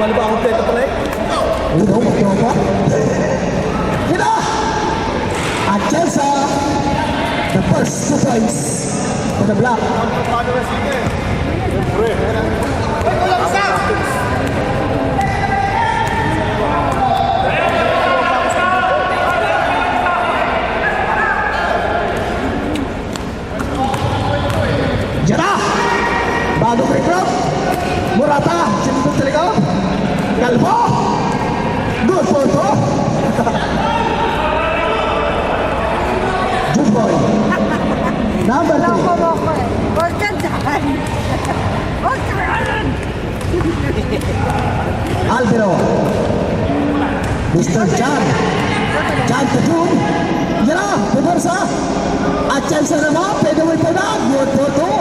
Bumali ba kompleto pala eh? Uno, magtropa. Hina! At Chelsea, the first 2 points for the Black. Paano na sige? Siyempre. Jara! Bago break up. Morata, sinunod talaga. Calvo! Good for to. Good boy. Number 3. Huwag ka dyan. Huwag ka dyan. Alvaro. Mr. Chan. Chan to June. Jara, pumorsa. At Chelsea naman, pwede mo ito na. Good for to.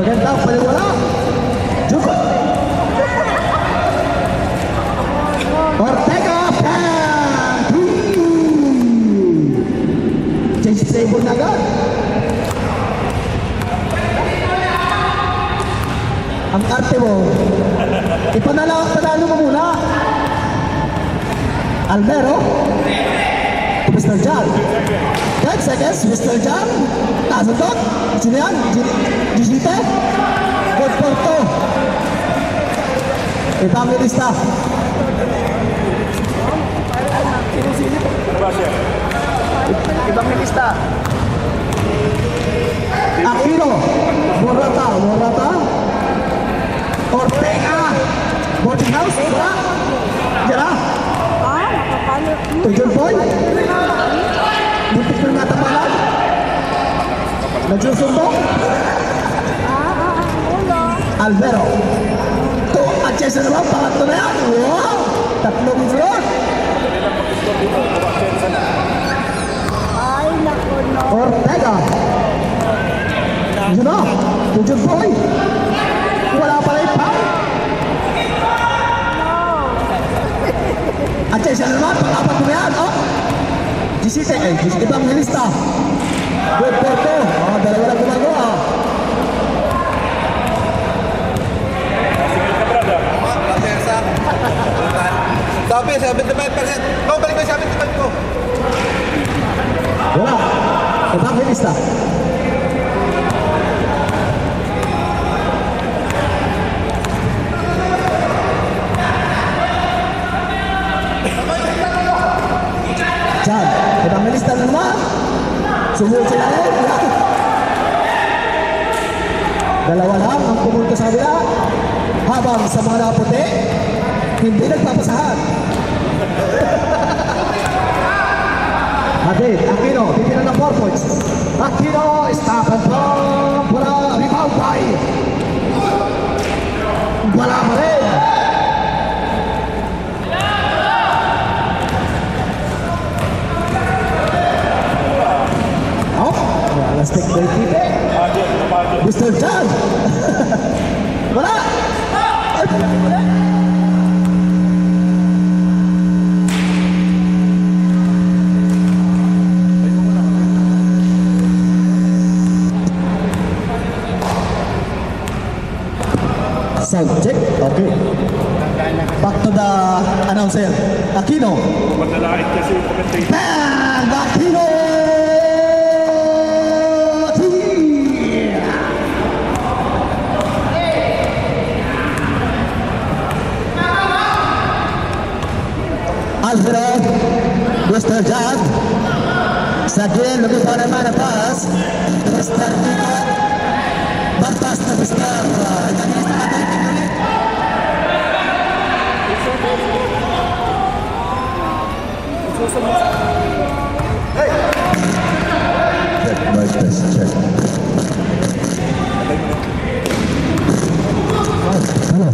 Magandang paliwala. Juko. Ortega. Change table na agad. Ang arte mo. Panalo mo muna. Alvaro. Mr. Jan. 10 seconds, Mr. Jan. Tasundot. Sino yan? Gisite. Good for 2. Evangelista. Evangelista. Aquino. Morata. Ortega. Boarding house. Jara. Makapalo. Tujul boy. Buntik na natapalan. Nagsusumbong. Ulo. Alvaro. To at Chelsea naman. Pangatlo na yan. Wow. Tatlong floor. Ay, naku, no. Ortega. Yun na. Tujul boy. Wala pala yung power. At Chelsea naman. Pang-apat mo yan. Oh. Gisite. Evangelista. Good for 2. Dalawa lang gumagawa. Sabi, 75%. No, balik mo 75 ko. Wala. Evangelista. Jan. Evangelista na naman. Sumunod sila rin. Dalawa lang ang pumunta sa kabila. Habang sa mga naputi, hindi nagpapasahan. Hadid, Aquino, titira ng 4 points. Aquino, stop and drop. Wala, rebound by. Wala pa rin. Oh, last take by Tipe. Mr. Jan. Wala. Sound check. Okay. Back to the announcer. Aquino. Maglalait kasi yung commentator. And Aquino. Alfred. Mr. Jan. Sagin, looking for a man of pass. Mr. Tito. Batas na Mr. Check, mic test, check. Hello.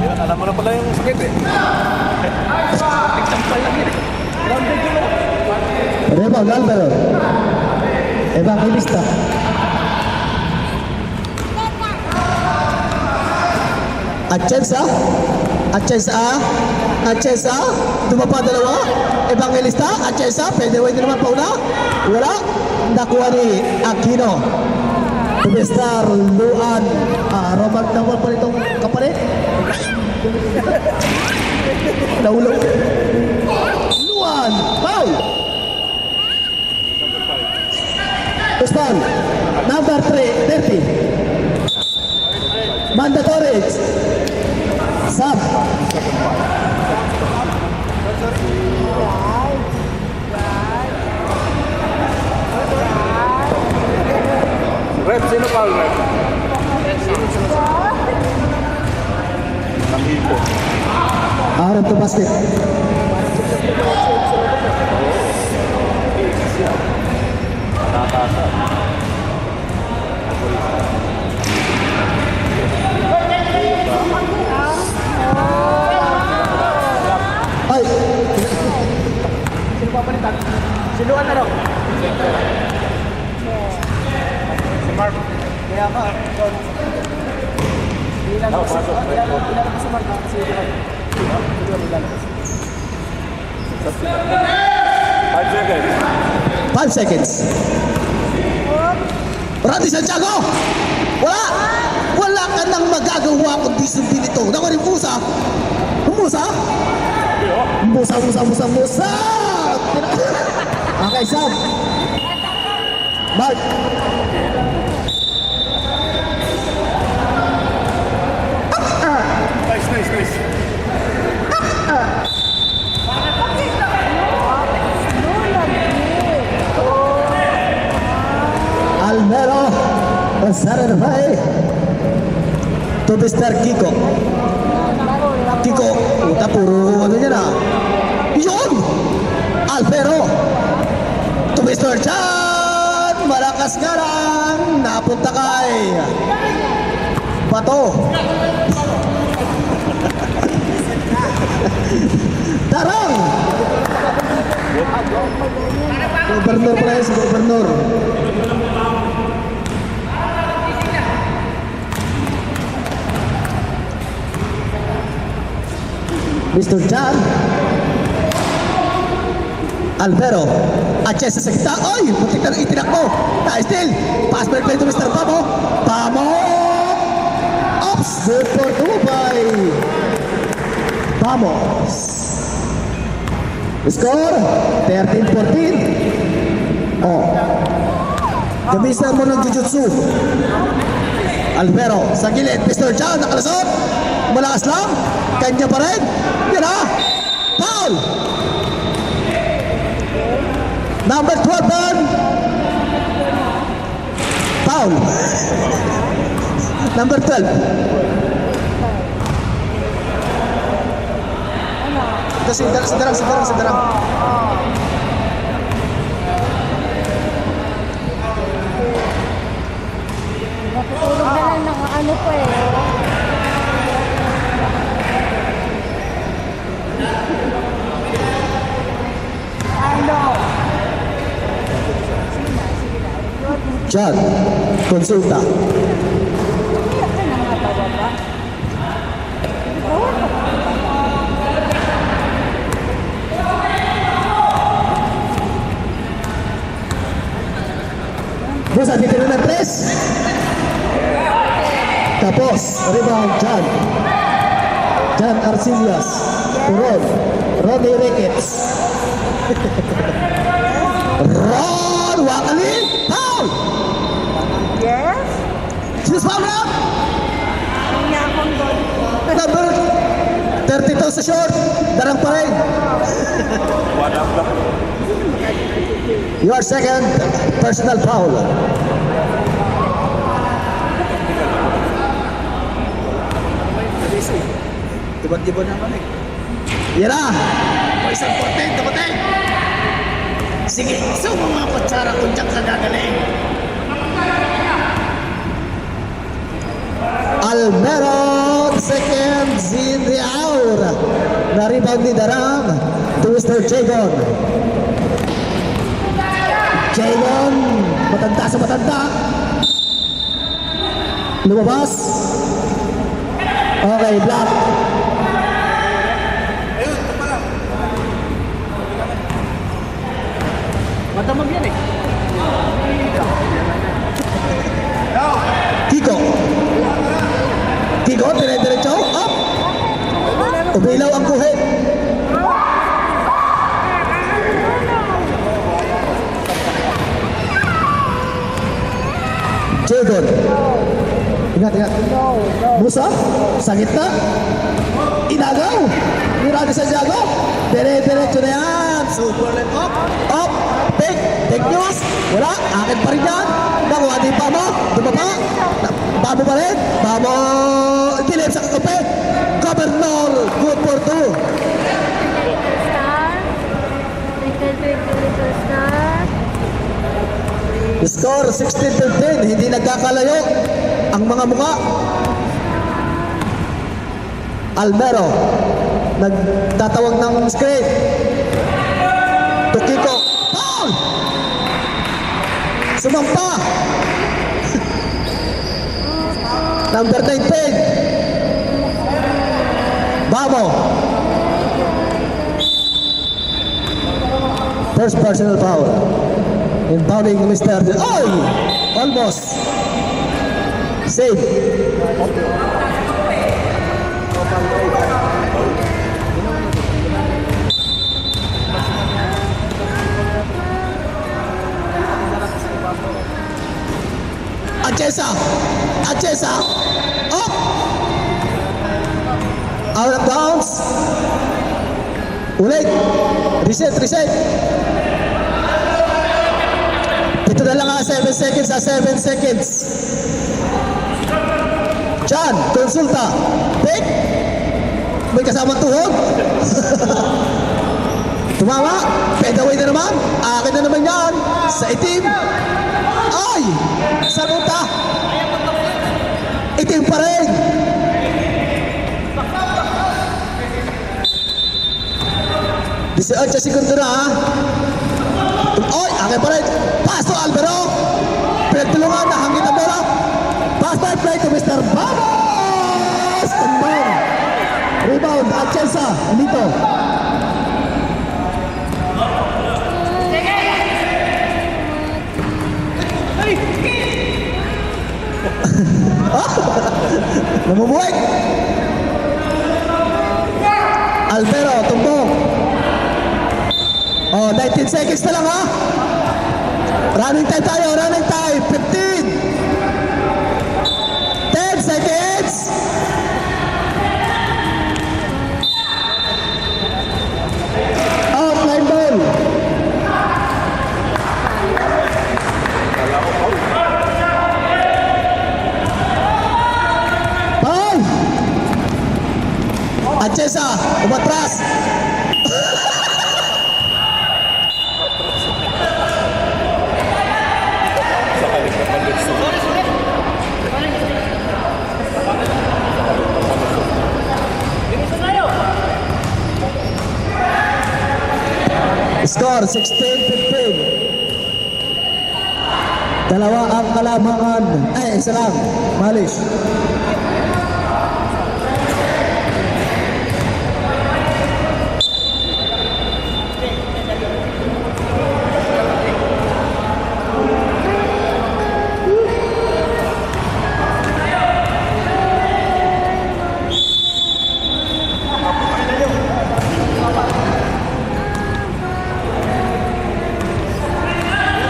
Yan, alam mo na pala yung sakit eh. Example lang yun eh. Grounded yun eh. Rebound, Alvaro. Evangelista. Atienza. Achesa, dumapa dalawa. Evangelista, Achesa, pwede naman pauna. Wala. Nakuha ni Aquino. Tumestar, Luan. Roman naman pa nitong kapalit. Naulog. Luan, foul. Tuspan, number 30. Mandatory. Sub. Rep, sino foul, Rep? Nanghipo. Out of the basket. Ay! Sino papalitan? Sinuan na daw. Si Mark. Kaya ka, John. Ilan ko sa Mark kasi yun. 5 seconds. 5 seconds. Randy Santiago! Wala! Wala ka nang magagawa kundi sundin ito. Naku rin Musa! Musa! Musa! Okay, Sam. Mark. Nice. Almero. Sarapay. To Mr. Kiko. Kiko. Uta puro ano niya na. Yun! Alvero. To Mr. Chan. Malakas nga lang. Napunta kay Bato. Tarang! Gobernur pala yun, si Gobernur. Mr. Chan. Alvero. Aches sa sekta. Oy! Putik na itinak mo. Still. Pass break play to Mr. Pamo. Pamo! Ops! Good for Dubai. Vamos. Score 13-14. Oh. Gamisan mo ng Jujutsu. Alvero sa gilid. Mr. Chan nakalasot. Malakas lang. Kanya pa rin. Yan na. Foul. Number 12 man. Foul. Number 12. Sedarang. Natutulog na lang ng ano po eh. Ano? John, konsulta. Iyak ka na mga tawa ba? Busa, dito na ng 3. Tapos, rebound, John Arcilias. Turon. Ronnie Ricketts. Ron Wakali. Foul! Yes? Sinus foul na? Kanya akong doon. Number 32 sa short. Darang pa rin. One up lang. Your second personal foul. Diba naman eh. Yan na. O isang porteng, dumating. Sige, so mga kutsara kung dyan ka gagaling. Almero, seconds in the hour. Na-rebound ni Darang to Mr. Jagon. Jagon, matanda sa matanda. Lumabas. Okay, block. Ayun, Matamag yan eh. Kiko. Kiko, dire-diretso. Up. Umilaw ang guhit. Jadon. Ingat, ingat. Musa, sa gitna. Inagaw. Murado sa Jago. Dire-diretso na yan. Super left up. Up. Take news. Wala. Akin pa rin yan. Nakuha din pa mo. Dumaba. Babo pa rin. Babo. Dilip sa kape. Governor. Good for two. Score 16-15. Hindi nagkakalayo ang mga muka. Almero. Nagtatawag ng screen. Tukiko. Foul! Sumampa. Number 19. Babo. First personal foul. Impounding Mr. Oy! Almost. Save. Achesa. Achesa. Up. Out of bounds. Ulit. Reset, reset. Ito na lang 7 seconds, 7 seconds. Chan, konsulta. Pick. May kasamang tuhod. Tumama. Fade away na naman. Akin na naman yan. Sa itim. Ay! Saguta. Itim pa rin. Sa segundo na ha. Oy, akin pa rin. Pass to Alvaro. Pinagtulungan na hangin ang bola. Pass by play to Mr. Vamos! Tumbang. Rebound, Atienza. Dito. Namumuhay. Alvaro, tumbong. Oh, 19 seconds na lang ha. Running time tayo, running time. 15. 10 seconds. Outline ball. Ball. Achesa, umatras. Score 16-15. Dalawa ang kalamangan. Ay, isa lang. Malis.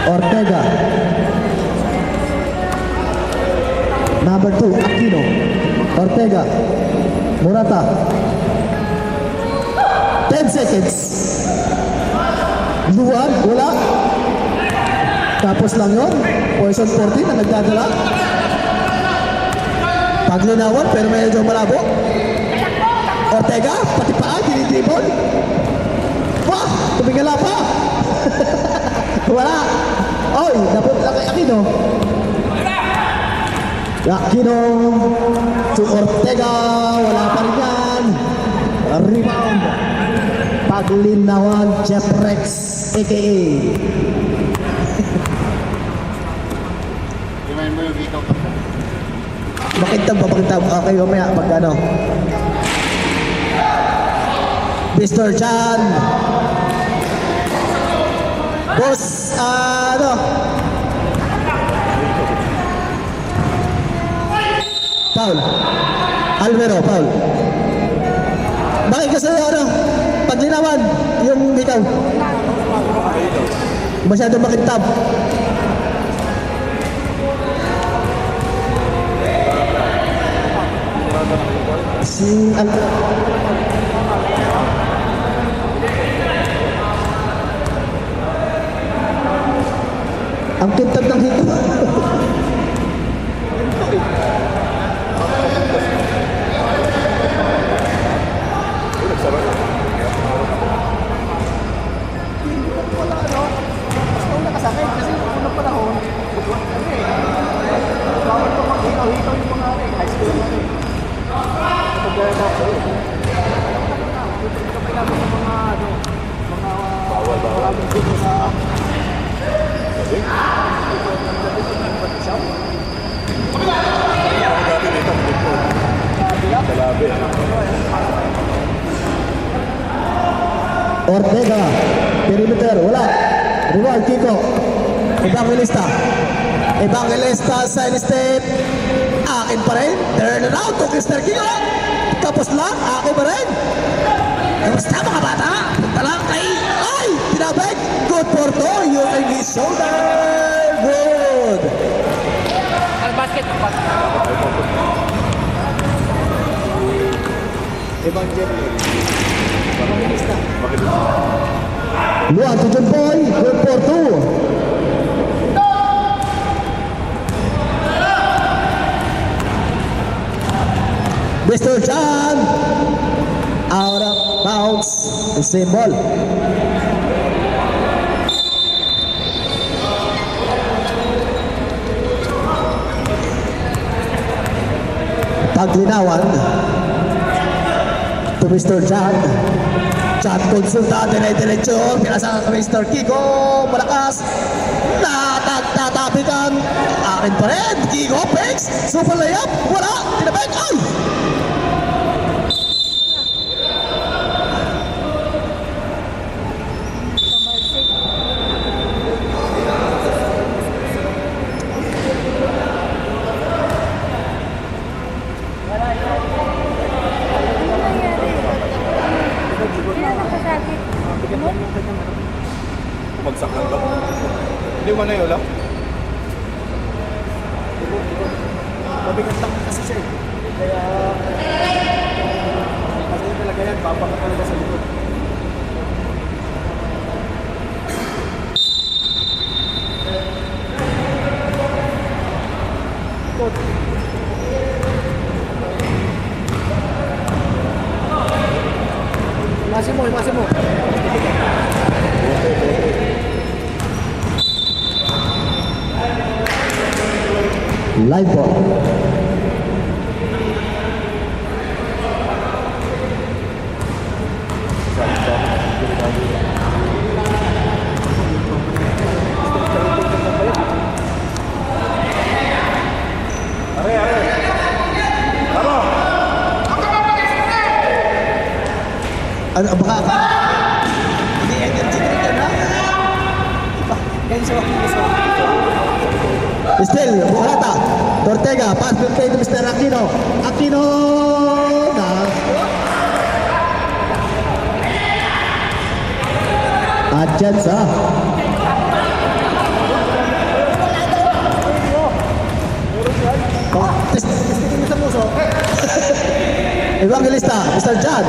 Ortega. Number 2, Aquino. Ortega. Murata. 10 seconds. Luan, wala. Tapos lang yun. Poison 14 na nagdadala. Paglinawan, pero medyo malabo. Ortega, pati paa, dinidribon. Wah, tumingala pa. Wala. Oy, napunta kay Aquino. Aquino to Ortega. Wala pa rin yan. Rebound. Paglinawan, Jeff Rex, a.k.a. Makintab. Okay, mamaya pag ano. Mr. Chan. Boss, ano? Paul. Alvero, Paul. Bakit kasi ano? Paglinawan, yung ikaw. Masyadong makintab. Si ang kintab ng hito. Ortega, perimeter, wala. Reward, Kiko. Evangelista. Evangelista, side step. Akin pa rin. Turn around to Mr. Kiko. Tapos lang, ako pa rin. Kamusta mga bata? Punta lang kay... Ay! Pinabeg! Good for two. Using his shoulder. Good. Basket. Luan to John Boy. Good for two. Mr. John. Out of bounds. The same ball. Paglinawan to Mr. John. John konsulta, dire-diretso. Pinasa ka Mr. Kiko. Malakas. Natatapikan. Akin pa rin. Kiko, Pex. Super layup. Wala. Tinabek. Ay! Bagsak lang ba? Hindi mo na yun lang? Mabigat lang kasi siya eh. Kaya... Kasi talaga yan, papakat talaga sa likod. Imasin mo. Live ball. Ano baka Hindi, energy drink yan ha. Yan siya gusto. Still, Bukarata, Ortega, pass to Mr. Aquino. Aquino na. Adjans Evangelista, Mr. John.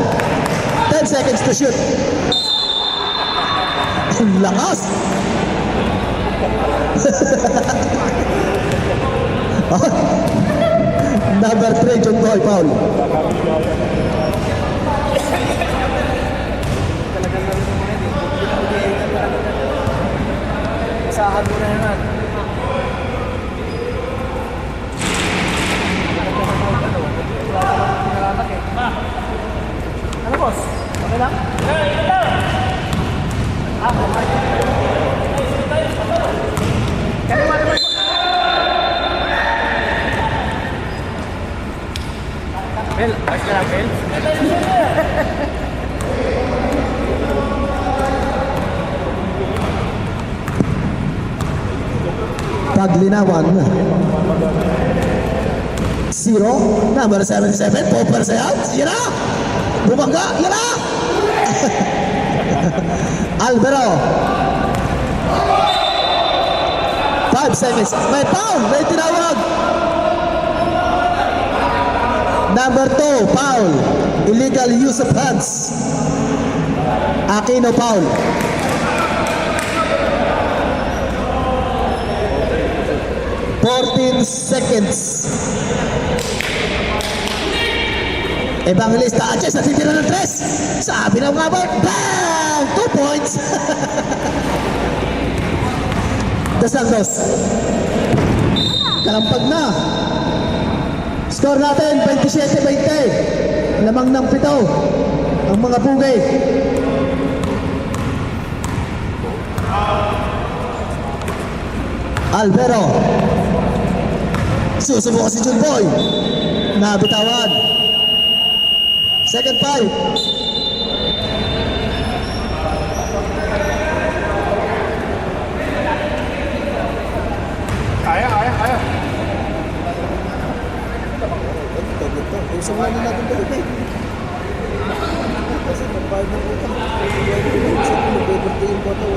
10 seconds to shoot. Ang lakas. Number 3, John Boy, Paul. Isahan mo na yan. Ano boss? Okay lang? Bel, ayos ka lang, Bel? paglinawan. 0, number 77, Popper Sayat, yan na! Bumangga, yan na! Alvaro. 5 seconds. May foul, may tinawag. Number 2, foul. Illegal use of hands. Aquino foul. Seconds. Evangelista Aches at titira ng 3. Sabi ng mga ball, bang! 2 points. Dasandos. Kalampag na. Score natin, 27-20. Lamang ng 7. Ang mga pugay. Alvaro. Susubukan si Junboy. Nabitawan. Second 5. Kaya. Usap lang na natin dito eh. Kasi magbayad ng utang. Usap ko, nag-birthday yung bata.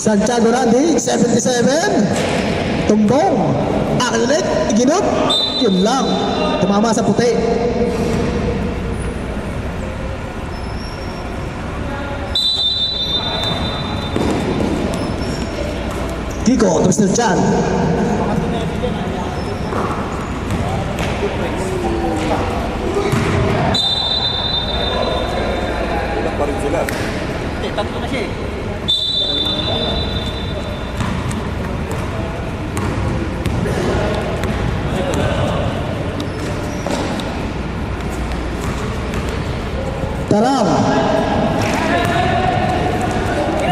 Santiago Randy, 77. Tumbong. Akin ulit, iginot. Yun lang. Tumama sa puti. Kiko, Tristan Chan. Ilan pa rin sila. Tatlo na siya eh. Taram.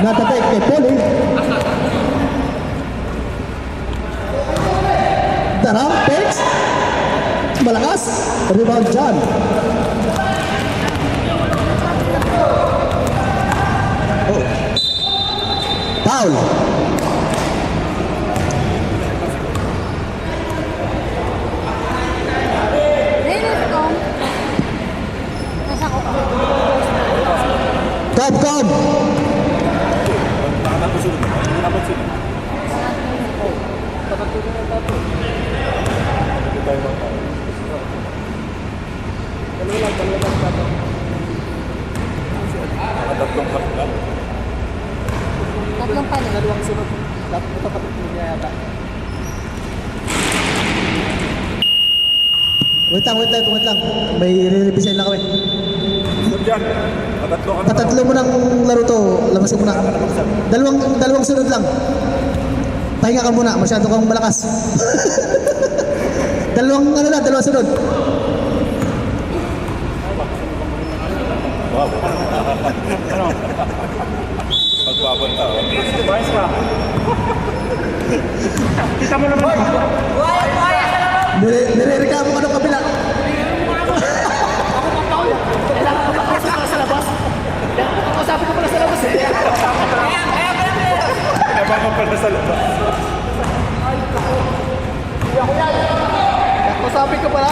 Natatake kay Poli. Taram, takes. Malakas. Rebound dyan. Oh. Foul. Topcom. Tatlong kapal. Tatlong pa niya. Dalawang sunod. Ito kapatid niya yata. Wait lang. May re-revision lang kami. Sunod dyan. Patatlo ka na. Patatlo mo ng laro to. Labasin mo na. Dalawang sunod lang. Pahinga ka muna. Masyado kang malakas. dalawang sunod. Wow. Magbabanta. Bayas ka. Kita mo naman. Nire-reklamo ka nung kabila. Sabi ko pala sa labas eh. Pinabang ka pala sa labas. Sabi ko pala.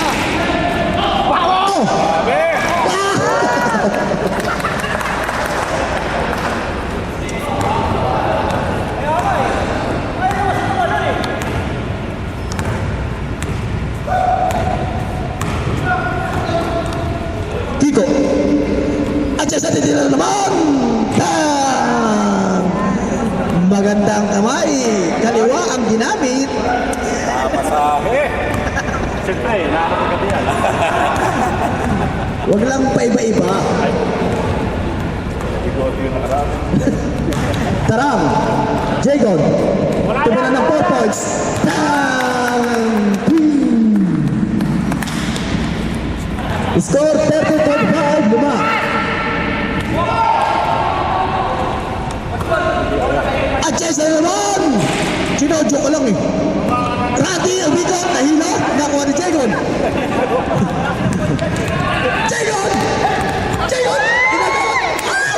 Wow! Sabi! Kiko. At siya sa titira naman. Bang! Magandang kamay. Kaliwa ang ginamit. Pasahe! Siyempre, nakakapagod yan. Huwag lang paiba-iba. Igot yung nakarami. Taram. Jagon. Tumina ng 4 points. Bang! Score 30-25. Luma. At Chesa naman. Sinodyo ko lang eh. Randy, ang bigot. Nahilo. Nakuha ni Jagon. Jagon! Ginagawa!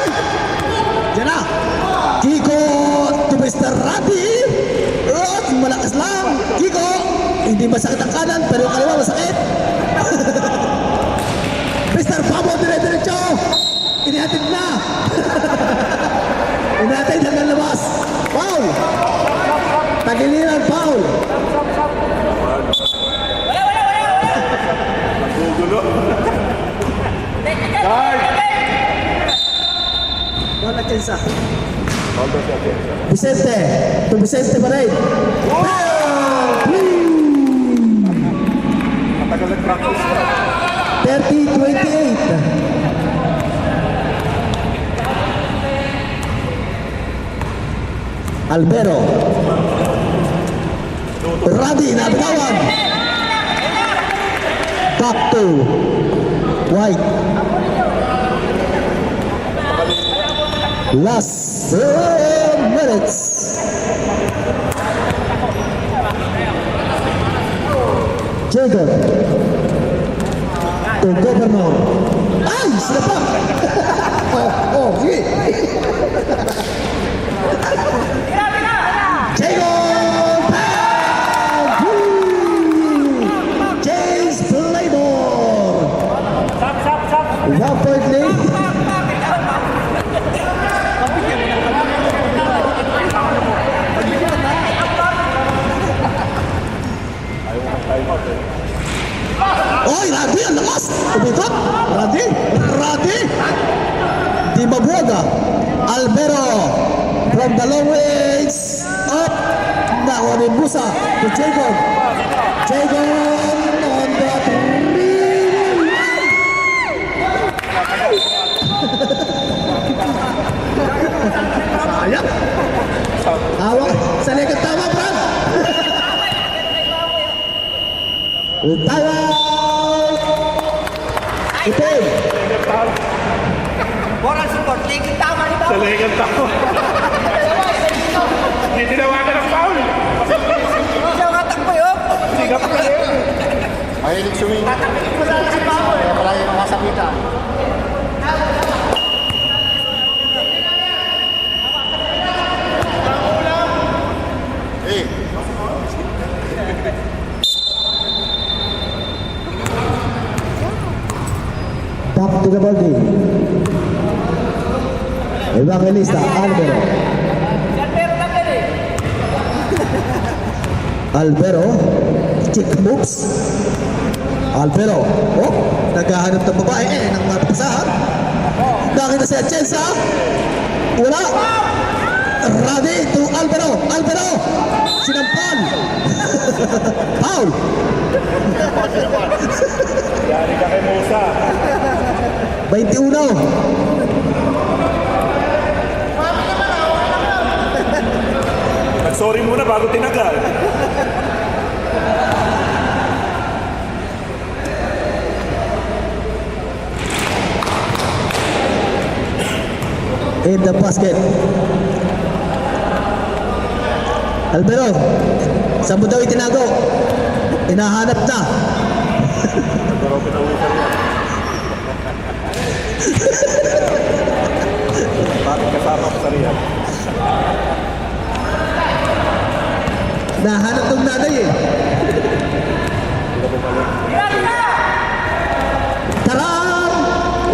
masakit ang kanan, pero yung kaliwa masakit. Mr. Pablo, dire-diretso. Inihatid na. Inihatid hanggang labas. Foul. Tagiliran, foul. Gugulo. Guard! Wala Chensa. Hold on siya, Chensa. Vicente. To Vicente pa rin. Matagal nag-practice na. 30-28. Albero. Radi, nabitawan. Back to White. Last 7 minutes. Jacob to Governor. Ay, sila pa. Sige. Jacob! James Playmore. 1 point lead. Oy, Radi, ang lakas! Umikot! Radi! Di mabuwaga. Albero from the long range up. Nakuha ni Musa to Jacob. Jacob on the three. Sayang. Hawak. Sa likod tama, Brad. Tama. Itim. Moral support, tingin tama ni Pao. Talagang tao. Hindi tinawagan ng foul. Siya nga takbo yun. Sigap ka rin. Mahilig sumingit. Tatakit ko sana si Pao. Kaya pala yung mga sabitan. Eh, Back to the ball game. Evangelista Albero. Albero. Kick moves. Albero. Oh, naghahanap ng babae ng mapasahan. Nakita si Atienza. Wala. Radi to Albero. Albero. Sinampal. Foul. Yari ka kay Musa. 21. Nag-sorry muna bago tinagal. In the basket. Albero, saan mo daw itinago? Hinahanap na. Pero pinawisan yan. Bakit kasama ko sa Riyadh? Nahanap ng nanay eh. Hindi na bumalik. Tarang!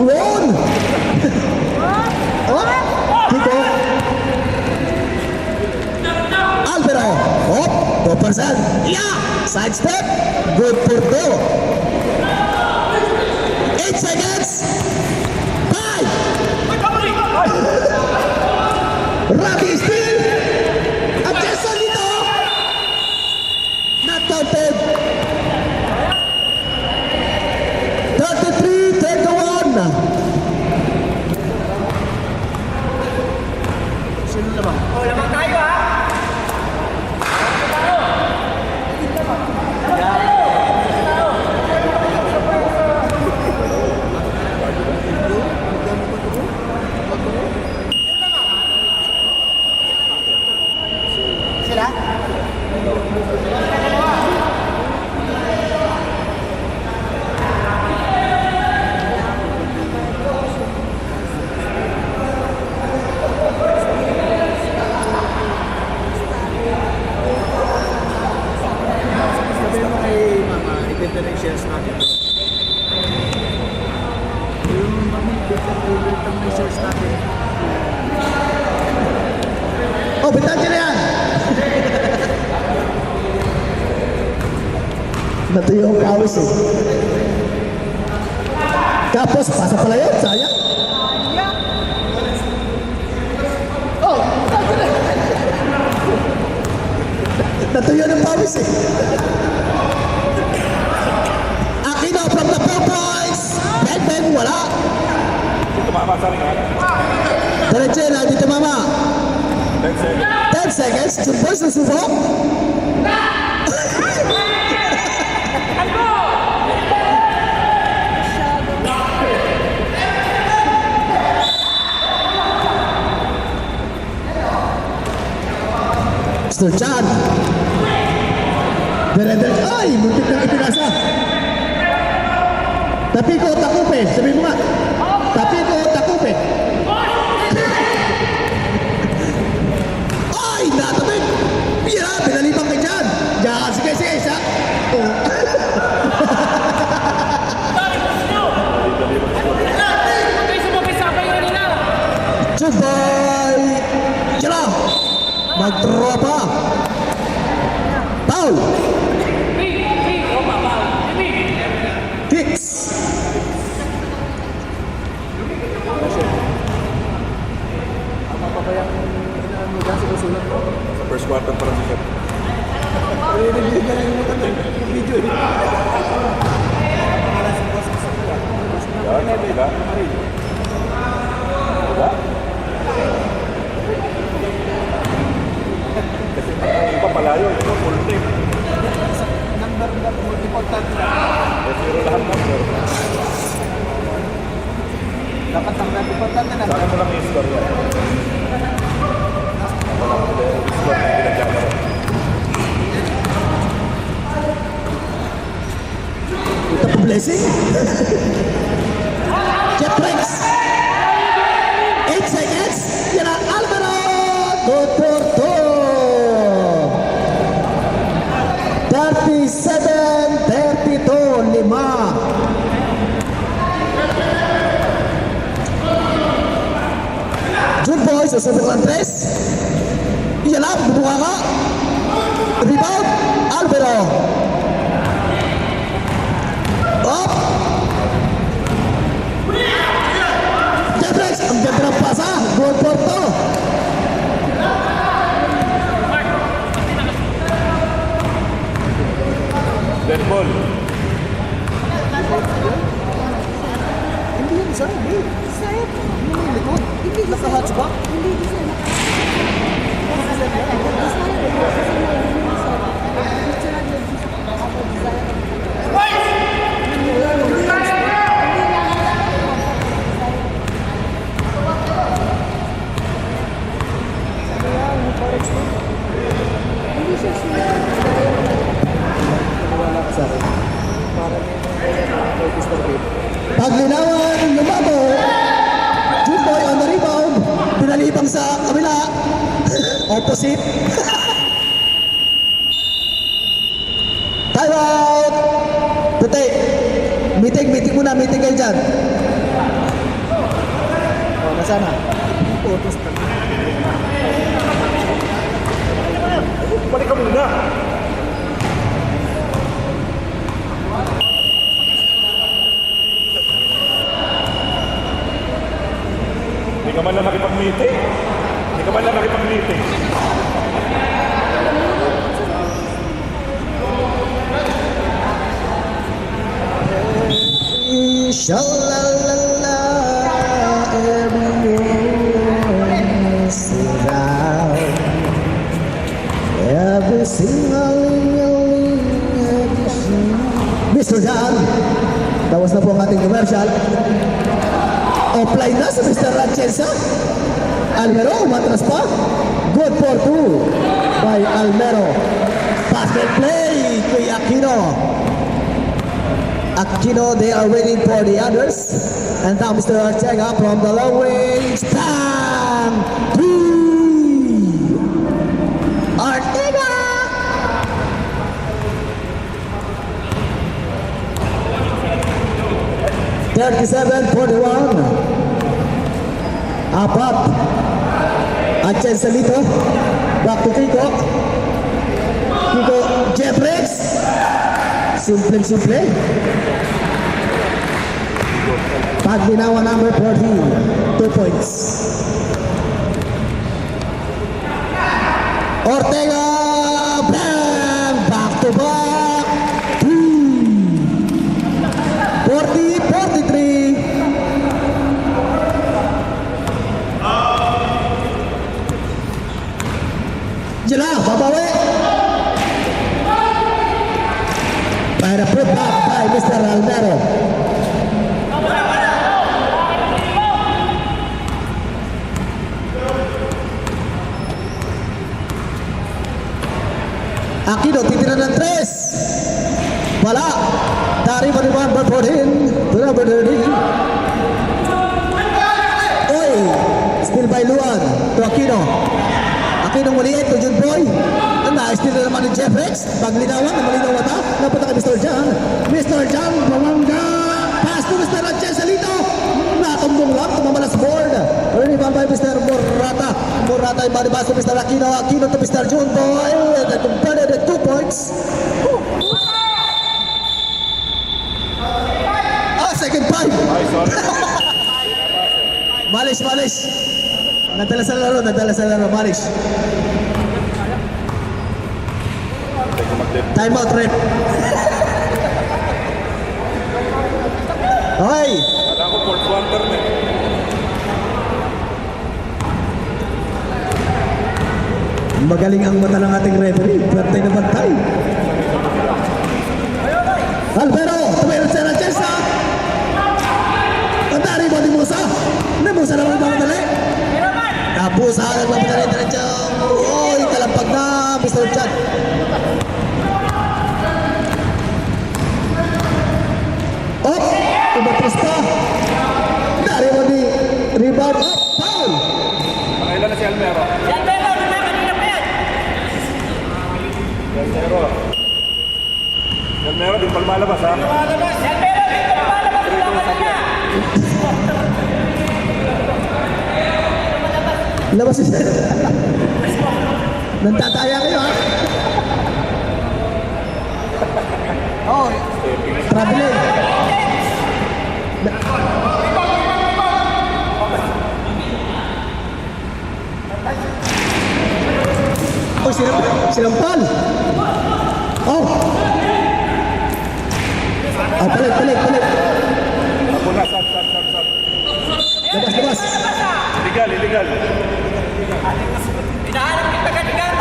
Ron! Oh, Kiko. Albero. Oh, 2%. Yeah! Side step. Good for 2. 8 seconds. 5. Rabi still. At Jason dito. Not counted. 33-31. Sino naman? Oh, lamang tayo ha. Sila? proceed. Tapos, pasa pala yun, sayang. Oh, natuyo ng pawis eh. Aquino from the 4 points. Ben, wala. Tumama sa rin. Diretso na, dito mama. 10 seconds. 10 seconds, Jumboy susubok. Mr. Chan. Dire-diretso. Ay, muntik na ipinasa. Tapi ko takupe. Sabi mo nga. Tapi ko takupe. Ay, natabit. Pira, pinalipang kay Chan. Diyan, sige, isa. Oh. Jumboy. Tira. Magtropa. Paul. Kicks. Sa first quarter pa lang siya. Wala. Kasi yung papalayo, ito full team. Number important. Zero lahat number. Dapat number important na. Saan mo lang yung score yan? Score na pinagkakaroon. Ito po blessing. Jet breaks. 8 seconds. Yan ang Alvaro. Good for 37-32, 5. June Boys, susubok ng 3. Yan lang, bubuka ka. Rebound, Alvaro. Up. Jeffrex, ang ganda ng pasa. Good for 2. Dead ball. Hindi yun, sir. Hindi. Sir. Hindi likod. Hindi. Naka-hatch ba? Hindi. Paglinawan, lumabo. Jumboy on the rebound. Pinalipang sa kabila. Opposite. Time out. Puti. Meeting muna. Meeting kayo dyan. O, nasana? Balik ka muna. Hindi ka man lang nakipag-meeting. Sha-la-la-la, everyone is around. Every single Mr. Jan, tapos na po ang ating commercial. Offline na sa Mr. Ratchensa. Almero, umatras pa. Good for 2 by Almero. Basket play kay Aquino. Aquino, they are waiting for the others. And now Mr. Arcega from the long range. Bang! 3! Arcega! $37-41. Apat. Anchen Salito. Back to Kiko. Kiko Jeffrex. Simple. Pag ginawa number 14, 2 points. Ortega, bang! Back to back. 40-43. Jela, babawi. Para put back by Mr. Alvaro. Aquino titira ng 3. Wala. Dari Maniman Barfordin. To number 30. Oy. Still by Luan. To Aquino. Aquino maliit to Junboy. Na-steal na naman ni Jeffrex. Paglinawan, malinaw mata. Napunta kay Mr. John. Mr. John, mamangga. Pass to Mr. Chesalito. Natumbong lang, tumamalas board. Riniban by Mr. Morata. Morata ay maribas to Mr. Aquino. Aquino to Mr. Junboy. And converted at 2 points. Second 5. Ay, sorry. Malish. Nadala sa laro, Malish. Time out, rep. Hoy! Wala ko fourth quarter na. Magaling ang mata ng ating referee. Bantay na bantay. Alvaro, tumayot sa Ranchesa. Tandari mo ni Musa. Ni Musa na magmamadali. Tapos ha, nagmamadali diretso. Oy, kalampag na, Mr. Chad. Oh, umatras pa. Dari mo ni rebound. Oh, foul. Nakailan na si Almero. Almero, di pa lumalabas ha? Labas siya. Nantataya kayo ha. Oh, traveling. Oh, sinampal. Oh. Oh, palit. Ako na, sab. Labas. Illegal. Hinahanap kita kanigatan!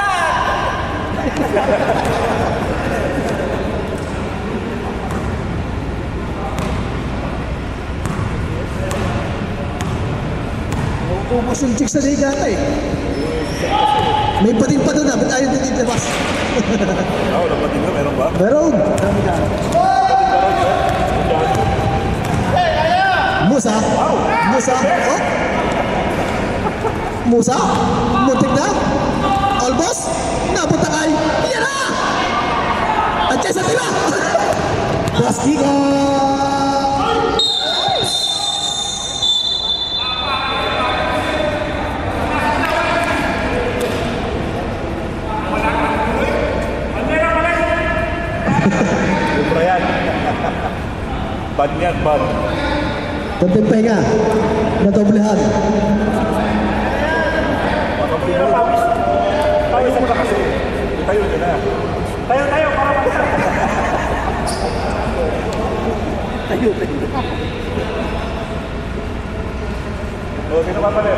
Ubus yung chicks na nahigata eh. May pating pa doon ba't ayaw din labas? Oo, dapat din na, meron ba? Meron. Musa. Oh. Musa. Muntik na. Almost. Napunta kay. Yan na. At sa tila. Baskiko. Sobra yan. Bad yan. Kunting pahinga. Natoblehan. Tayo mo na kasi. Tayo na. Tayo, para pa. Tayo. O, sino pa pala?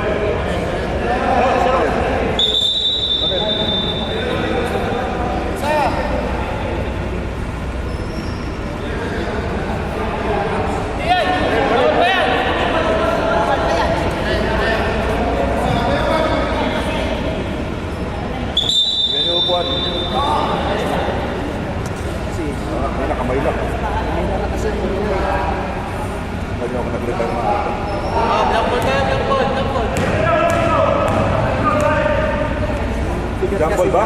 Nakamay lang. Hindi ako nag-retire na. Jump ball ba?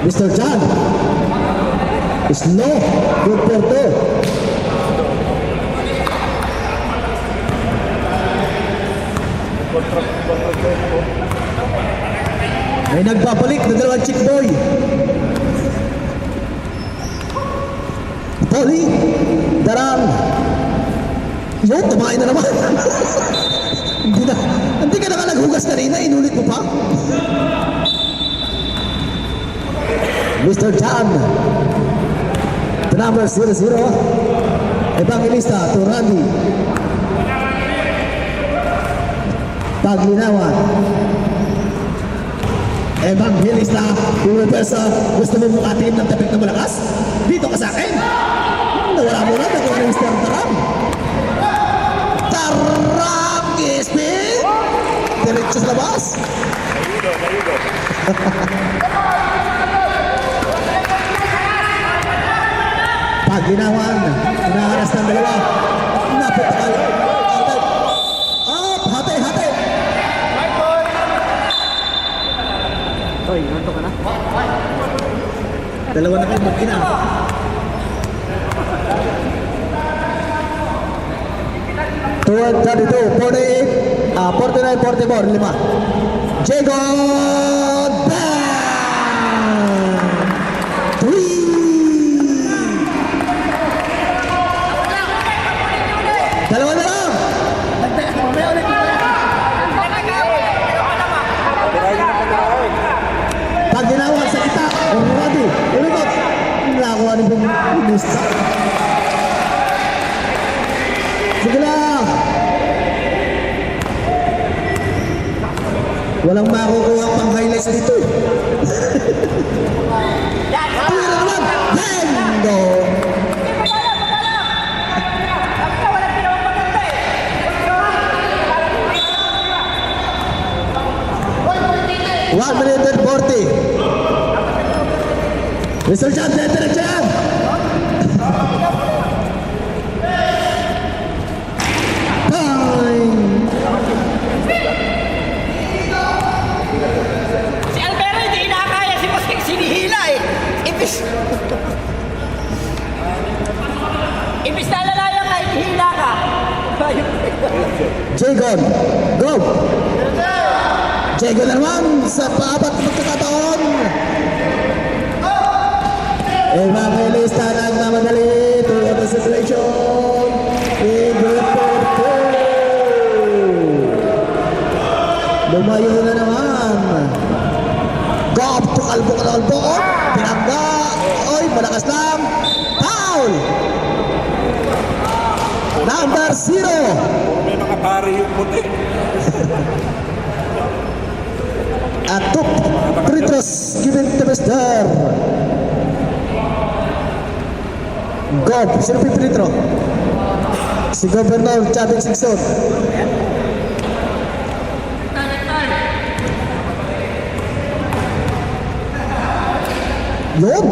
Mr. John. Slow. Good for two. May nagbabalik na dalawang chick boy. Tony, Darang. Yun, tumain na naman. Hindi ka na naghugas kanina, inulit mo pa. Mr. Chan. The number 00. Evangelista to Randy. Paglinawan. Evangelista, Universa, gusto mo bukatin ng tapik na malakas? Dito ka sa akin. Nawala mo na, nagawin ng Mr. Taram. Taram, spin! Diretso sa labas. Paglinawan, naharas ng dalawa. Napunta kayo. Up, hati, hati. Hoy, nanto ka na? Dalawa na kayo magkina. Tuwag 32, 48, 49, 44, 5. Jagon! Bang! 3! Dalawa na lang! Mamaya ulit. Pag ginawag sa kita, ready, uligot. Nakakuha ni Bumista. Sige lang. Walang makukuha pang highlights dito eh. Tuwira naman. Hendo. One minute and 40. Mr. Chan, diretso yan. Time. Si Alvero hindi inakaya si Pasking sinihila eh. Ibis na lalaya ka, hinihila ka. Jagon, go! Jagon na naman sa paapat magkakataon. Evangelista nagmamadali to the situation. Igor Porto. Lumayo na naman. Gop to kalbo. Pinangga. Oy, malakas lang. Foul! Number 0. May mga pari yung puti. Atop, Tritros, given to Mr. Gob, sino Tritro? Si Governor Chavin Singson. Yun.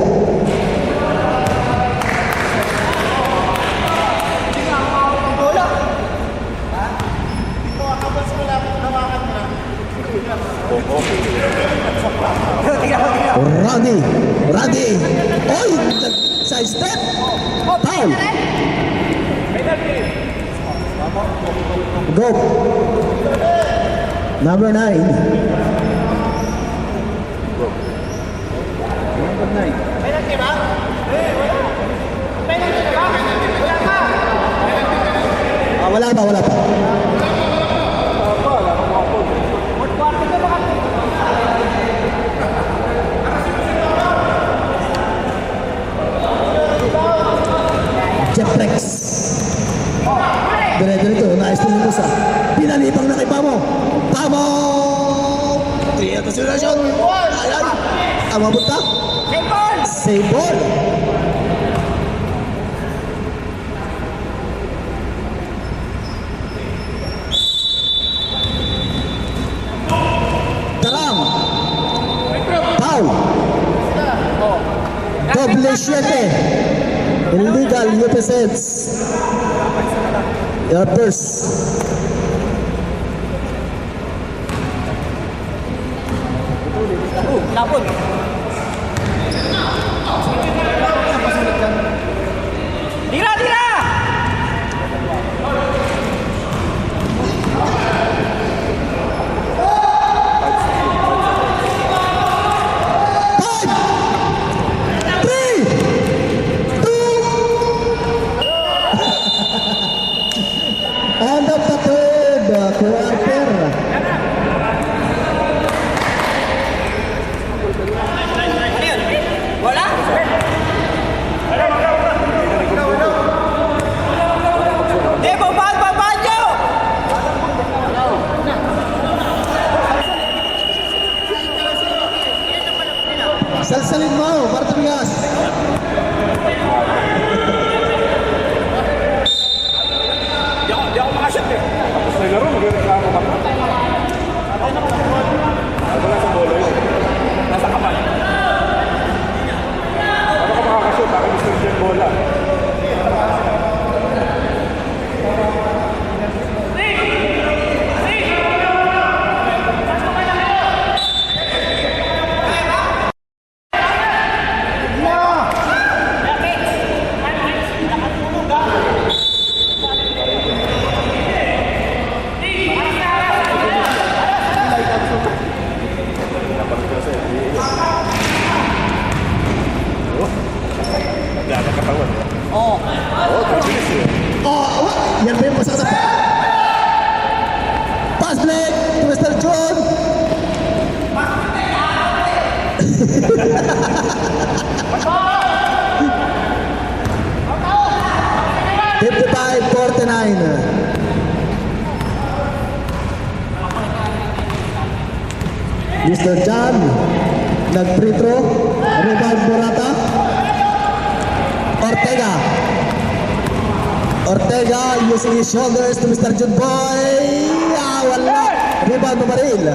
Randy. Oy, side step. Foul. Go. Number 9. Wala pa. Jeffrex. Dire-diretso, nais din mo sa pinalipang na kay Pamo. Pamo! 3 at acceleration. Ayan. Amabot ka? Save ball. Tarang. Foul. Doble 7. Illegal UPSS. Your purse. Lapon. Tira! Salsalin mo, para tumigas. Di ako makashot eh. Tapos na laro, magreklamo ka pa. Wala sa bola yun. Nasa kamay. Ano ka makakashot? Ako gusto yung bola. Gano'ng katawan. Oo. Oo, tubilis eh. Oh, yan ba yung masakit sa... Pass break to Mr. John. Mr. John, nag-free throw, rebound Morata, Ortega using his shoulders to Mr. John Boy, wala, rebound Maril.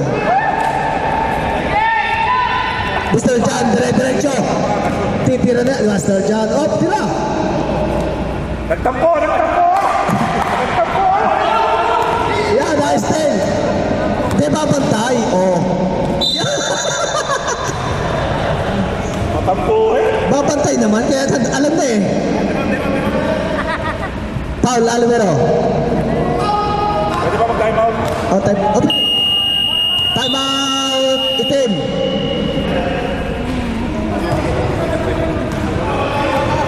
Mr. John, dire-diretso, titira na, Mr. John, tira. Nagtampo! Yeah, nice thing. Di ba bantay? Matampo eh. Babantay naman, kaya alam na eh. Paul Alvero. Pwede ba mag-time out? Time out. Time out. Itim.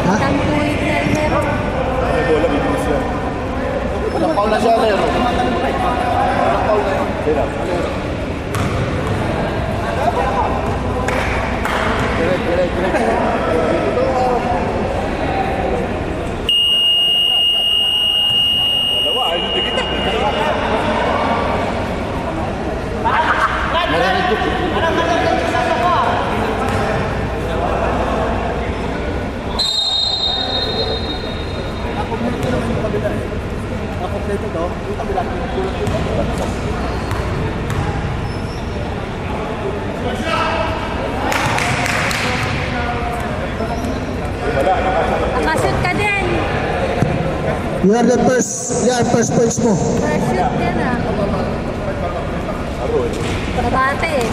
Ha? May bola, bibilis yan. Walang paula siya, Lero. Walang paula yun. Sila. Direct. Dalawa, ayun din kita. Nakompleto to, yung kabila ng kulang. Nakashoot ka din. You are the first points mo. First shoot din ah. Kabate eh.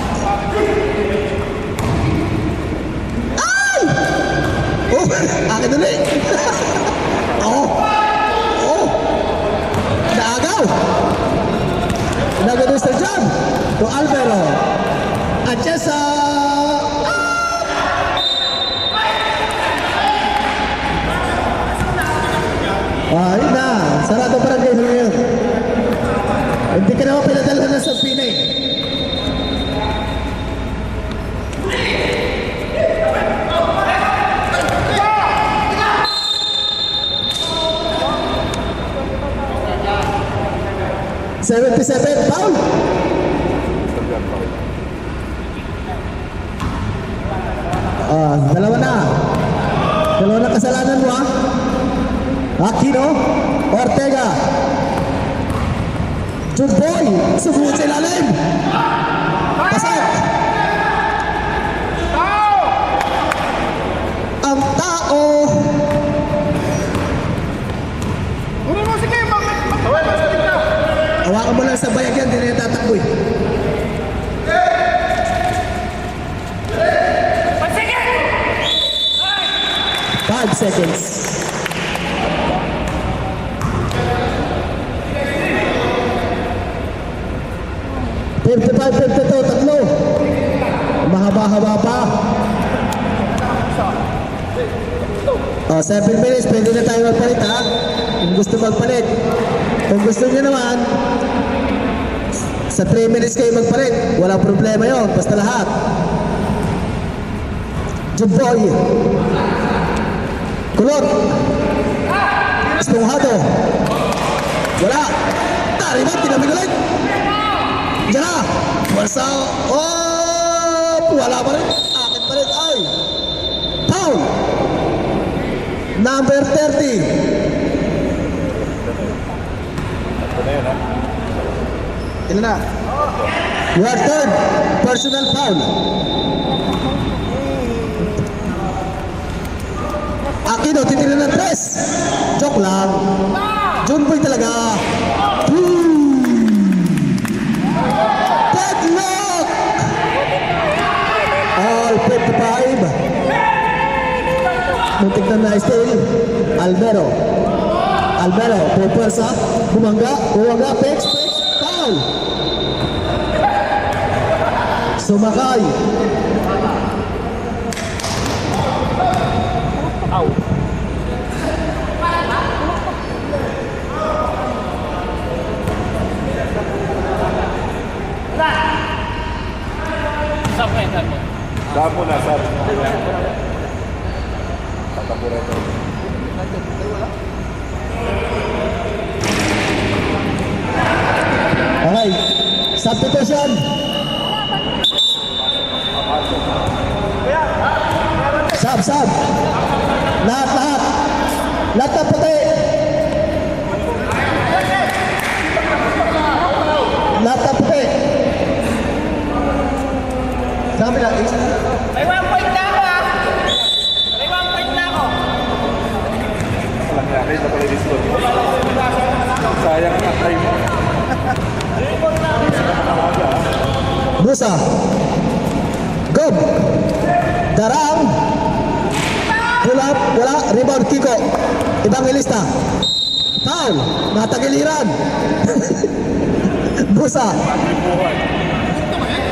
Akin na eh. Naagaw. Nagano Mr. John. To Alvaro. Achesa. Ayun na. Sarado pa rin kayo ngayon. Hindi ka naman pinadala na sa Pinay. Foul. Dalawa na kasalanan mo Aquino, Ortega, Jumboy, susunod sa ilalim. Pasok. Ang tao. Hawakan mo lang sa bayag yan, hindi na tatakbo eh. 5 seconds. Tatlo. Mahaba-haba pa. 7 minutes, pwede na tayo magpalit ha. Kung gusto magpalit. Kung gusto nyo naman, sa 3 minutes kayo magpalit. Walang problema yon, basta lahat. Jumboy. Kulot. Esponjado. Wala. Taribat, tinamig ulit. Diyan na. Wasa. Wala pa rin. Akit pa balik ay foul. Number 30. Ito na yun, ha? Ilan na? Your third personal foul. Aquino, titira ng 3. Joke lang. Junboy talaga. Deadlock! All 55. Muntik na na-steal. Albero. Albero, pupwersa. Bumangga. Fix. Foul. Sumakay. Saan mo na, saan? Tatampo na ito. Okay. Substitution. Sub. Lahat. Lahat na puti. Lahat na puti. Sabi na, May 1 point na ako ah. May 1 point na ako. Walang yari, na pala yung score. Sayang na, time mo. Musa. Gob. Darang. Wala. Rebound Kiko. Evangelista. Foul. Matagiliran. Musa.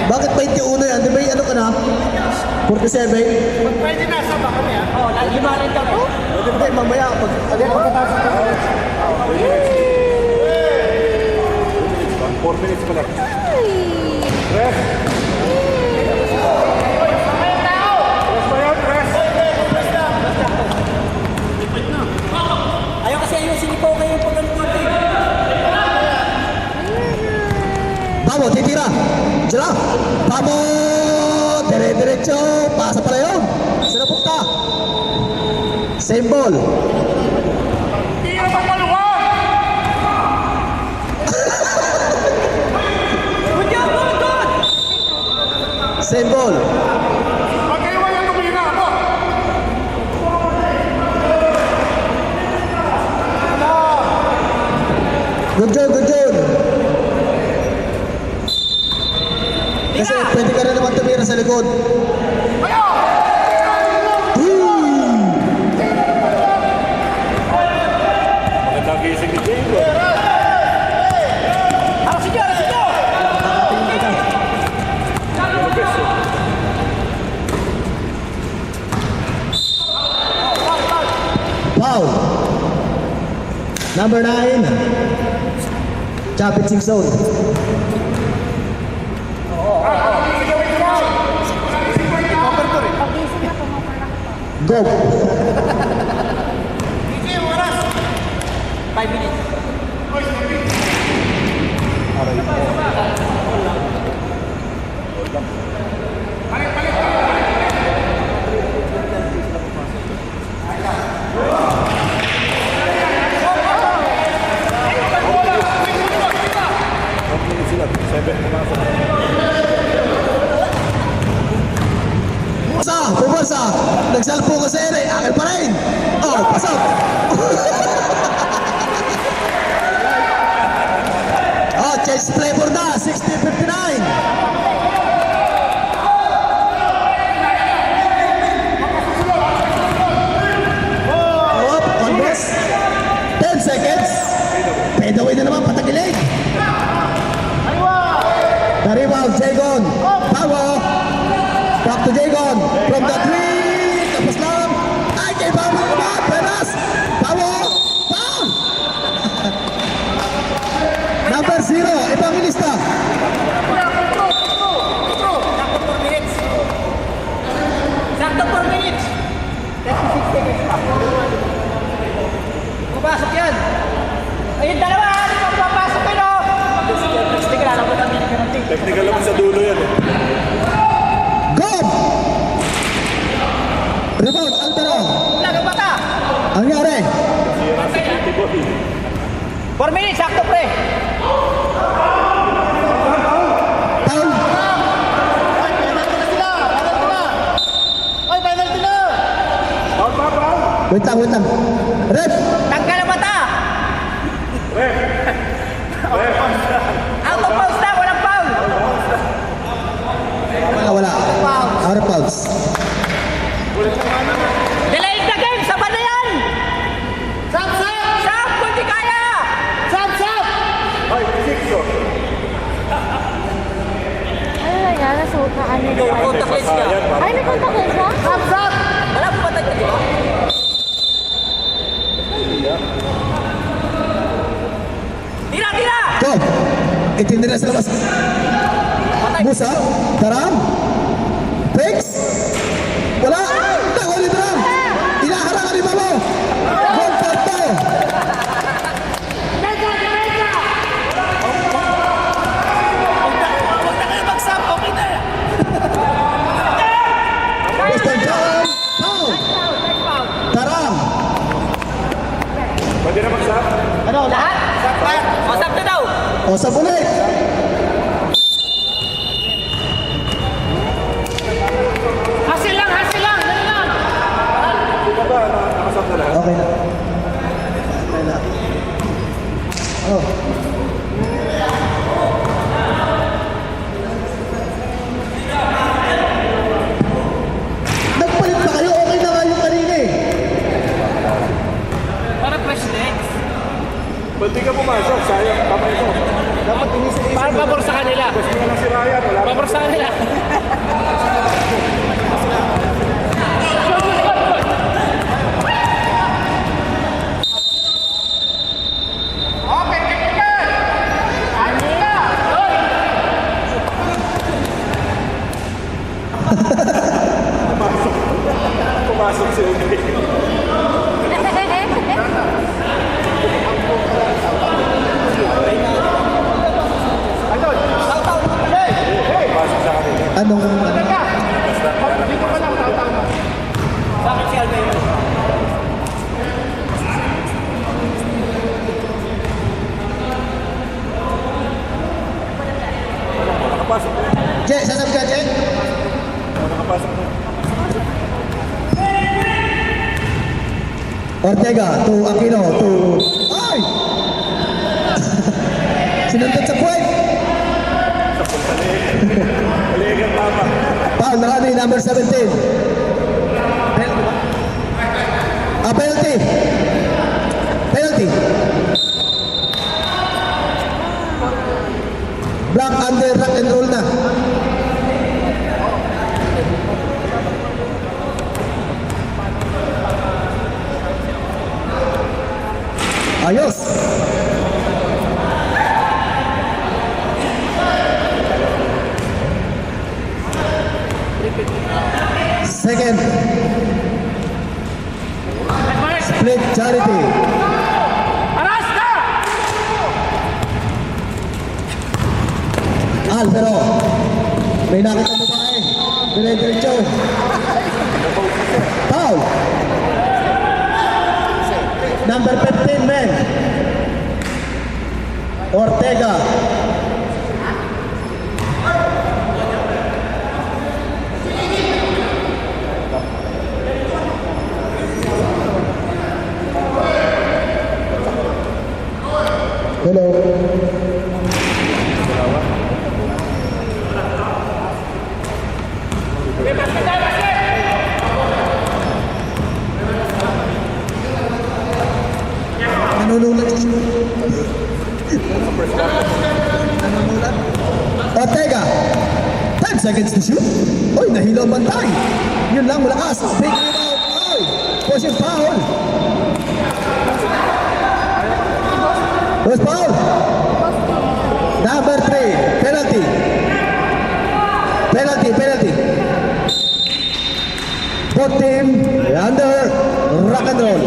Bakit 21 yan? Di ba yung ano ka na? 47? Pwede na sa baka niya. Oo, lima rin kami. Hindi, mamaya. Pag pagkatapos ko. 4 minutes pa lang. Ref! Ayaw kasi ayusin ni Poke yung pag-antuti. Pamo, titira. Diyan. Pamo. Diretso. Pasa pala yun. Sino punta? Same ball. Tira pa maluwag! Good job, good! Same ball. Magkaiwa yan tumira ako! Good job. Kasi pwede ka na naman tumira sa likod. Magandang gising ni Diego. Ako si Joe! Foul. Number 9. Championship zone. Pag-isip na pumapalak pa. Go. 5 minutes. Sila, 7 pumasok. Pumarsa. Nagsalpo ko sa ere. Akin pa rin. Oh, pasok. Oh, change flavor na. 60-59. Up, on this. 10 seconds. Fade away na naman, patagilid. The rebound, Jagon. Power. Back to Jagon. From the 3. Tapos lang. Ay, kay Power naman. Penas. Power. Foul. Number 0, Evangelista. Sakto 4 minutes. 36 seconds pa. Pupasok yan. Ayun, dalawa. Hindi pa papasok yun, oh. Sticker, alam ko namin yung penalty. Technical lang sa dulo yan eh. Go! 4 minutes, sakto pre. Foul. Ay, penalty na sila! Penalty na! Ay, penalty na! Wait lang. Ref. Tanggal ang mata. Ref. Out of bounds na, walang foul. Wala. Out of bounds. Delayed the game, saban na yan. Sap! Sam, kung di kaya. Sap! Ay, 6 oh. Ano na yan? Nasuot na ano doon? Contact lens ka. Ay, may contact lens na? Wala mo patag ka, di ba? Tira! Go. Itindi na sa labas. Musa. Taram. Fix. Wala. Tako ni Taram. Inaharang ni Mamo. Goal for two. Huwag na kayo mag-sub, okay na. Western John. Foul. Taram. Pwede na mag-stop? Ano, Lahat? O, sub na daw. O sa bulit. Hasil lang, dali lang. Hindi ka ba nakasap na lahat? Okay na. Oh. Nagpalit pa kayo, okay na nga yung kanina eh. Para president. Ba't di ka pumasok? Sayang, kamay mo. dapat inisip Para pabor sa kanila. Gusto nga lang si Ryan, wala ka. Pabor sa kanila. Pumasok si Ubi. Pumasok sa kanila. Anong... Bakit si Alvaro? Nakapasok na. Che, sasab ka, Che? Nakapasok na. Ortega to Aquino to... Ay! Sinuntot sa puwet. Maligan tama. Foul na kami, number 17. Penalty. Penalty. Black under rock and roll na. Ayos. Second. Split charity. Arasta! Alvaro. May nakita mo ba eh? Dire-diretso. Foul. Number 15 men. Ortega. Hello. Nanunulat siya. Nanunulat. Ortega. 10 seconds to shoot. Uy, nahilo ang bantay. Yun lang, malakas. Big rebound. Uy, pushing foul. First foul. Number 3. Penalty. Penalty. Both team under rock and roll.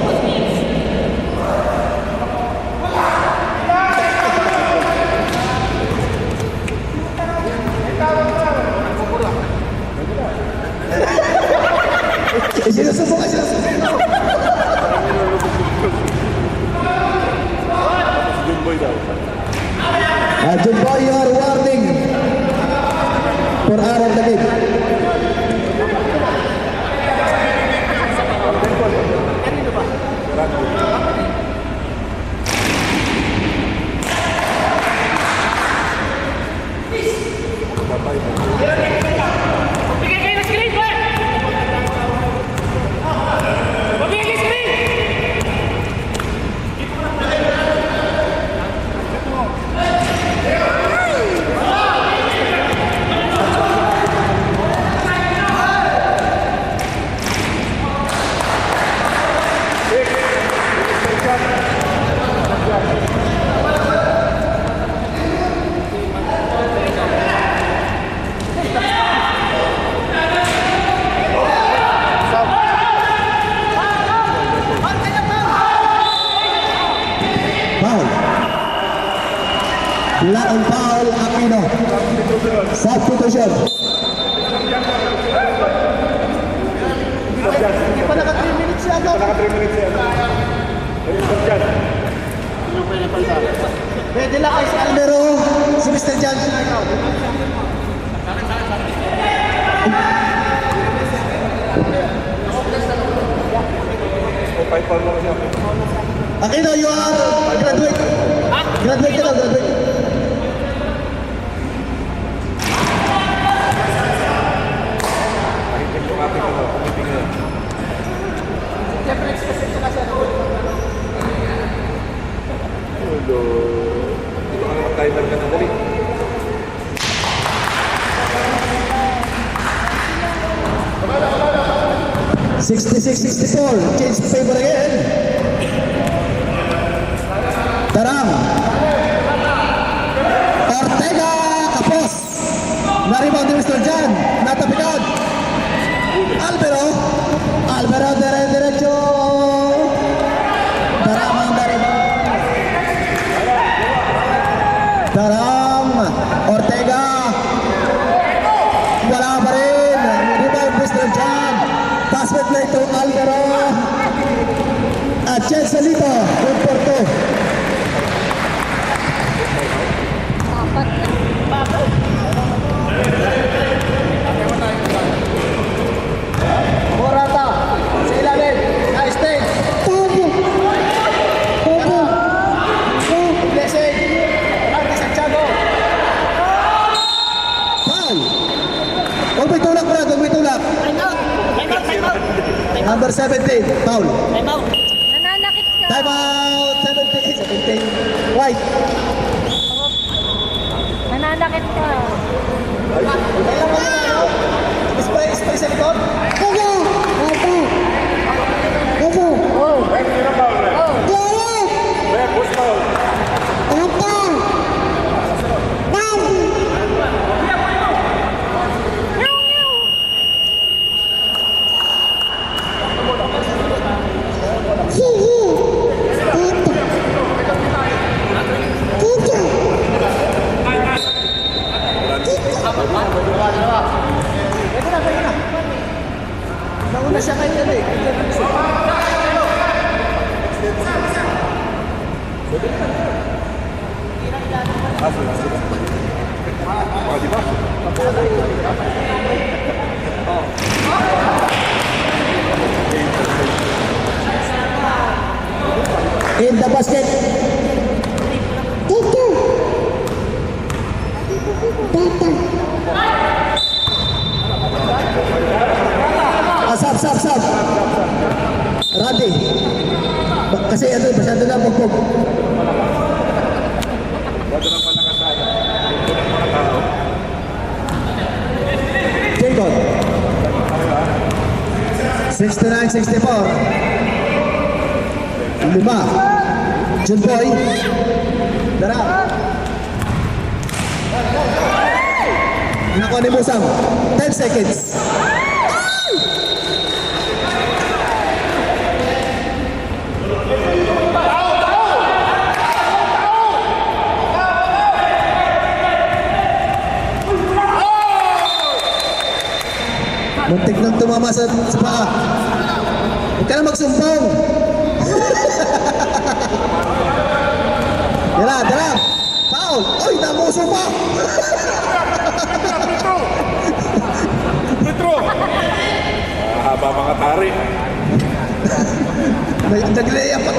Sinusubukan. Congratulations. Hindi pa naka 3 minutes siya agad. Naka 3 minutes yan. Ayun, stop dyan. Pwede lang kayo si Pero si Mr. Jan. O, 5 pound lang siya. Aquino, you are graduate. Graduate ka na, graduate. Mahigpit yung ating committee ngayon. Siyempre, expected siya kasi ano. Ulo. Dito ka naman timer ka na dali. $66-64. Change favor again. Tarang. Ortega Capos. Na-rebound ni Mr. Jan. Natapikan. Alvaro derecho. Tarang ang na-rebound. Tarang. Ortega. Wala pa rin. Rebound Mr. Jan. Pass with play to Alvaro. At Chen Salito. Good for two. Apat na. Morata. Sa ilalim. Nice take. Blessing. Randy Santiago. Foul. Huwag may tulak, Brad. Huwag may tulak. Number 17. Foul. Nananakit ka. Time out. 17. White. Nananakit ka. Kailan mo yun ano? Spray sa likod. Oh. Sino foul, Red? Red, push foul. Pwede na. Nauna siya kayo yan eh. Mga di ba? In the basket. Sab. Randy. Kasi ano, masyado na pagpog. Wala lang pala kasaya. Ito ng mga tao. Jacob. 69-64. Lima. Junboy. Dara. Nakuha ni Musang. 10 seconds. Muntik nang tumama sa paa. Huwag ka na magsumbong. Dara. Foul. Uy, namuso pa. Petro! Haba mga tari. Nagleya pa.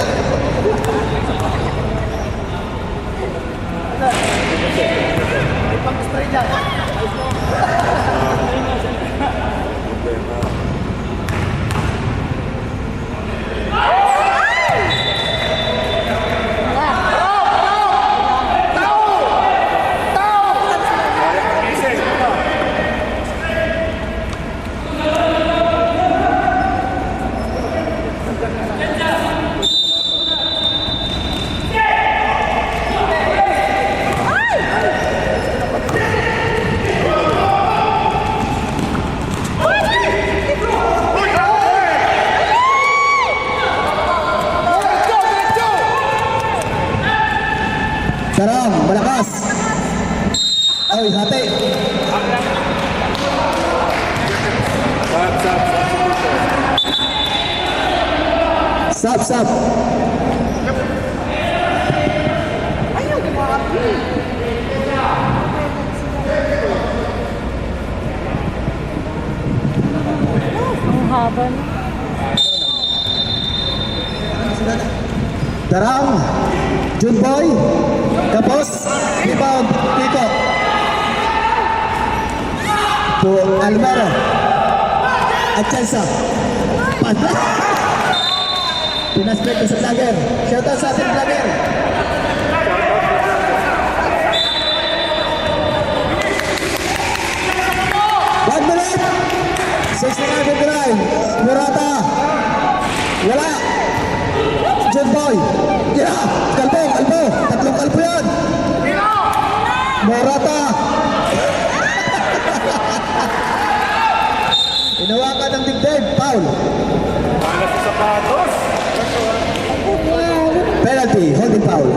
Pag-spray dyan. Stop, stop. Ayaw, grabe. Ang haba na. Darang, Junboy, tapos, rebound, Pico. To Alvaro. Atienza. Panda. Pinaspect na sa vlogger. Shoutout sa ating vlogger. One minute. 69-59. Murata. Wala. Junboy. Yeah. Kalbo, kalbo. Tatlong kalbo yan. Murata. Inawakan ng dibdib. Foul. Malas sa sapatos. Penalty. Holding foul.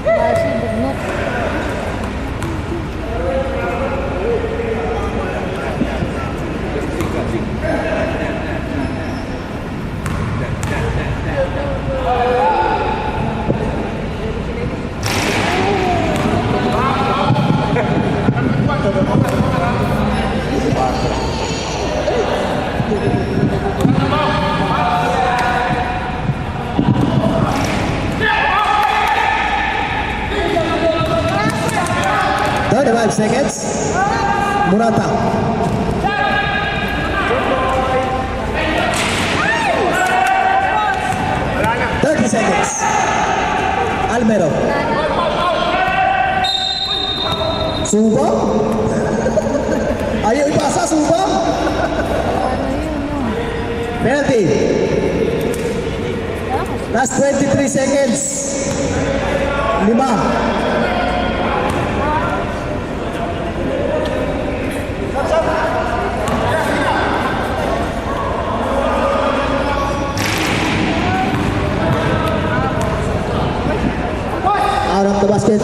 Kasi bugnot. Five seconds. Murata. Thirty seconds. Almero. Suba? Ayaw ipasa, Suba? Penalty. Last 23 seconds. 5. Out of the basket.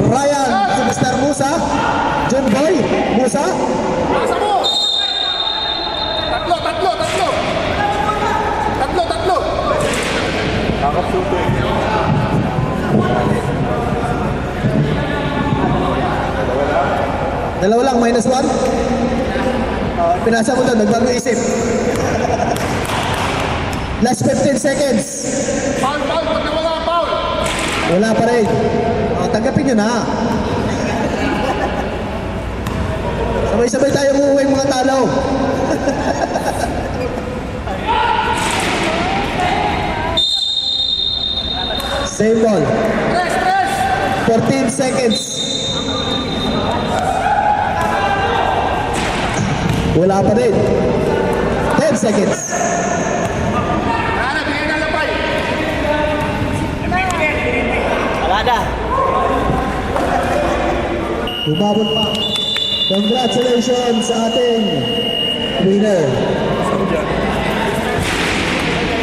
Ryan, Mr. Musa, John Boy, Musa, Pasa mo! Tatlo! Kakapsuto eh. dalawa lang, -1. Pinasa mo doon, nagbago isip. Last 15 seconds. Foul! Pag nawala ang foul! Wala pa rin. Tanggapin nyo na. Sabay-sabay tayong uuwi mga talo. Same ball. 14 seconds. Wala pa rin. 10 seconds. Ano, bigyan na lapay! Umabot pa. Congratulations sa ating winner.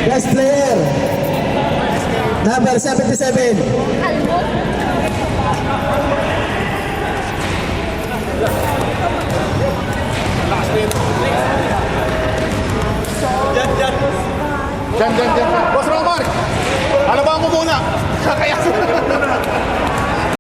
Best player. Number 77. Almot. Diyan. Boss Romar! Ano ba mo muna? Kakayasin mo muna.